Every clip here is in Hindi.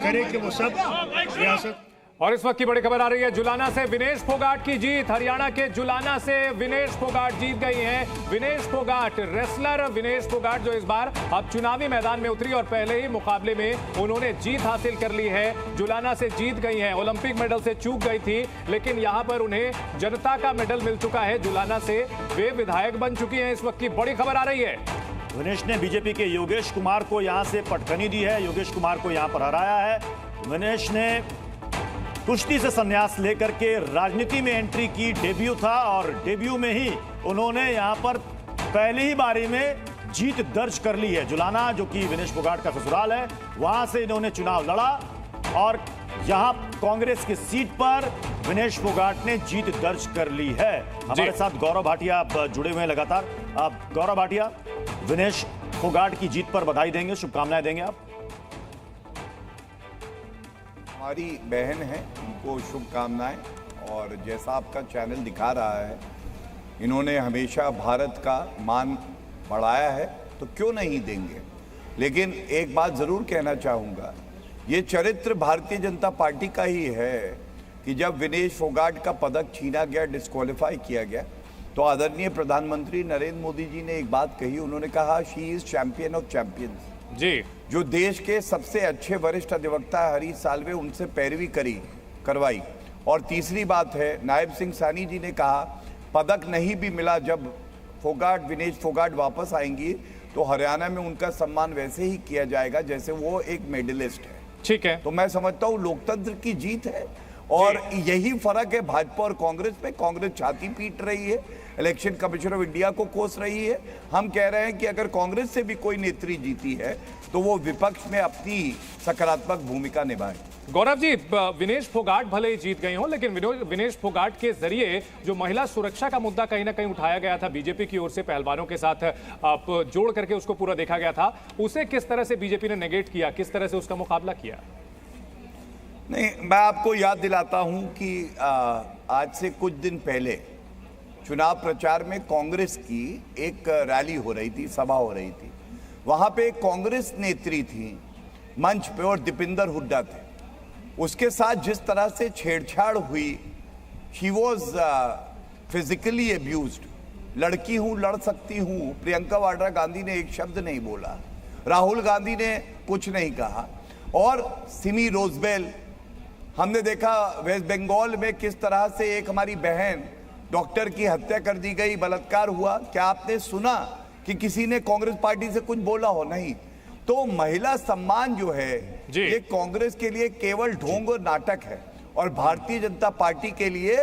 करें कि वो सब रियासत। और इस वक्त की बड़ी खबर आ रही है जुलाना से विनेश फोगाट की जीत। हरियाणा के जुलाना से विनेश फोगाट जीत गई हैं। विनेश फोगाट, रेसलर विनेश फोगाट, जो इस बार अब चुनावी मैदान में उतरी और पहले ही मुकाबले में उन्होंने जीत हासिल कर ली है। जुलाना से जीत गई हैं। ओलंपिक मेडल से चूक गई थी, लेकिन यहां पर उन्हें जनता का मेडल मिल चुका है। जुलाना से वे विधायक बन चुकी हैं। इस वक्त की बड़ी खबर आ रही है। विनेश ने बीजेपी के योगेश कुमार को यहां से पटखनी दी है, योगेश कुमार को यहां पर हराया है। विनेश ने कुश्ती से संन्यास लेकर के राजनीति में एंट्री की, डेब्यू था और डेब्यू में ही उन्होंने यहां पर पहली ही बारी में जीत दर्ज कर ली है। जुलाना, जो कि विनेश फोगाट का ससुराल है, वहां से इन्होंने चुनाव लड़ा और यहां कांग्रेस की सीट पर विनेश फोगाट ने जीत दर्ज कर ली है। हमारे साथ गौरव भाटिया जुड़े हुए हैं लगातार। गौरव भाटिया, विनेश फोगाट की जीत पर बधाई देंगे, शुभकामनाएं देंगे आप? हमारी बहन है, उनको शुभकामनाएं। और जैसा आपका चैनल दिखा रहा है, इन्होंने हमेशा भारत का मान बढ़ाया है, तो क्यों नहीं देंगे। लेकिन एक बात ज़रूर कहना चाहूँगा, ये चरित्र भारतीय जनता पार्टी का ही है कि जब विनेश फोगाट का पदक छीना गया, डिस्क्वालीफाई किया गया, तो आदरणीय प्रधानमंत्री नरेंद्र मोदी जी ने एक बात कही। उन्होंने कहा, she is champion of champions. जी, जो देश के सबसे अच्छे वरिष्ठ अधिवक्ता हरीश साल्वे, उनसे पैरवी करवाई। और तीसरी बात है, नायब सिंह सानी जी ने कहा, पदक नहीं भी मिला, जब विनेश फोगाट वापस आएंगी तो हरियाणा में उनका सम्मान वैसे ही किया जाएगा जैसे वो एक मेडलिस्ट है। ठीक है, तो मैं समझता हूँ लोकतंत्र की जीत है और यही फर्क है भाजपा और कांग्रेस में। कांग्रेस छाती पीट रही है, इलेक्शन कमीशन ऑफ इंडिया को कोस रही है। हम कह रहे हैं कि अगर कांग्रेस से भी कोई नेत्री जीती है तो वो विपक्ष में अपनी सकारात्मक भूमिका निभाए। गौरव जी, विनेश फोगाट भले ही जीत गई हो, लेकिन विनेश फोगाट के जरिए जो महिला सुरक्षा का मुद्दा कहीं ना कहीं उठाया गया था बीजेपी की ओर से, पहलवानों के साथ आप जोड़ करके उसको पूरा देखा गया था, उसे किस तरह से बीजेपी ने नेगेट किया, किस तरह से उसका मुकाबला किया? नहीं, मैं आपको याद दिलाता हूं कि आज से कुछ दिन पहले चुनाव प्रचार में कांग्रेस की एक रैली हो रही थी, सभा हो रही थी। वहां पे एक कांग्रेस नेत्री थी मंच पे और दीपिंदर हुड्डा थे। उसके साथ जिस तरह से छेड़छाड़ हुई, शी वॉज फिजिकली एब्यूज्ड। लड़की हूं, लड़ सकती हूं। प्रियंका वाड्रा गांधी ने एक शब्द नहीं बोला, राहुल गांधी ने कुछ नहीं कहा। और सिमी रोजबेल, हमने देखा वेस्ट बंगाल में किस तरह से एक हमारी बहन डॉक्टर की हत्या कर दी गई, बलात्कार हुआ। क्या आपने सुना कि किसी ने कांग्रेस पार्टी से कुछ बोला हो? नहीं। तो महिला सम्मान जो है ये कांग्रेस के लिए केवल ढोंग और नाटक है और भारतीय जनता पार्टी के लिए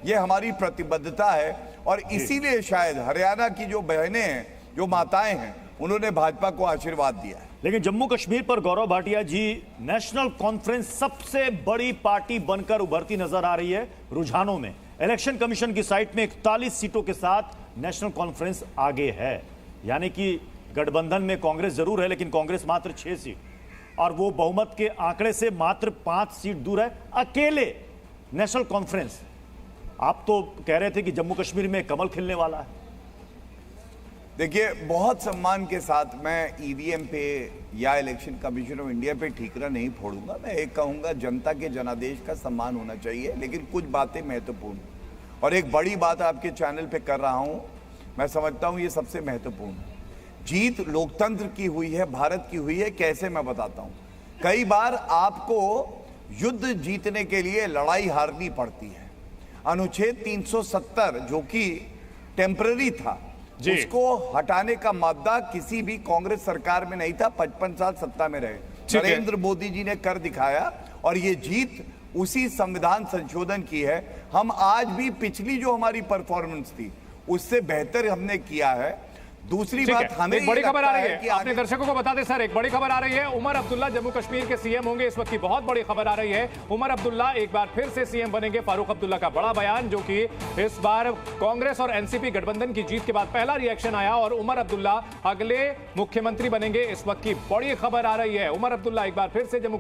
ये हमारी प्रतिबद्धता है। और इसीलिए शायद हरियाणा की जो बहनें हैं, जो माताएं हैं, उन्होंने भाजपा को आशीर्वाद दिया है। लेकिन जम्मू कश्मीर पर गौरव भाटिया जी, नेशनल कॉन्फ्रेंस सबसे बड़ी पार्टी बनकर उभरती नजर आ रही है रुझानों में। इलेक्शन कमीशन की साइट में 41 सीटों के साथ नेशनल कॉन्फ्रेंस आगे है। यानी कि गठबंधन में कांग्रेस जरूर है, लेकिन कांग्रेस मात्र 6 सीट और वो बहुमत के आंकड़े से मात्र 5 सीट दूर है। अकेले नेशनल कॉन्फ्रेंस। आप तो कह रहे थे कि जम्मू कश्मीर में कमल खिलने वाला है। देखिए, बहुत सम्मान के साथ मैं ईवीएम पे या इलेक्शन कमीशन ऑफ इंडिया पे ठीकरा नहीं फोड़ूंगा। मैं एक कहूंगा, जनता के जनादेश का सम्मान होना चाहिए, लेकिन कुछ बातें महत्वपूर्ण। और एक बड़ी बात आपके चैनल पे कर रहा हूं, मैं समझता हूं ये सबसे महत्वपूर्ण है। जीत लोकतंत्र की हुई है, भारत की हुई है। कैसे, मैं बताता हूं। कई बार आपको युद्ध जीतने के लिए लड़ाई हारनी पड़ती है। अनुच्छेद 370 जो कि टेम्पररी था, उसको हटाने का मादा किसी भी कांग्रेस सरकार में नहीं था। 55 साल सत्ता में रहे, नरेंद्र मोदी जी ने कर दिखाया और ये जीत उसी संविधान संशोधन की है। हम आज भी पिछली जो हमारी परफॉर्मेंस थी उससे बेहतर हमने किया है। दूसरी बात, हमें एक बड़ी खबर आ रही है, अपने दर्शकों को बता दें सर, एक बड़ी खबर आ रही है। उमर अब्दुल्ला जम्मू कश्मीर के सीएम होंगे। इस वक्त की बहुत बड़ी खबर आ रही है, उमर अब्दुल्ला एक बार फिर से सीएम बनेंगे। फारूक अब्दुल्ला का बड़ा बयान, जो कि इस बार कांग्रेस और एनसीपी गठबंधन की जीत के बाद पहला रिएक्शन आया और उमर अब्दुल्ला अगले मुख्यमंत्री बनेंगे। इस वक्त की बड़ी खबर आ रही है, उमर अब्दुल्ला एक बार फिर से जम्मू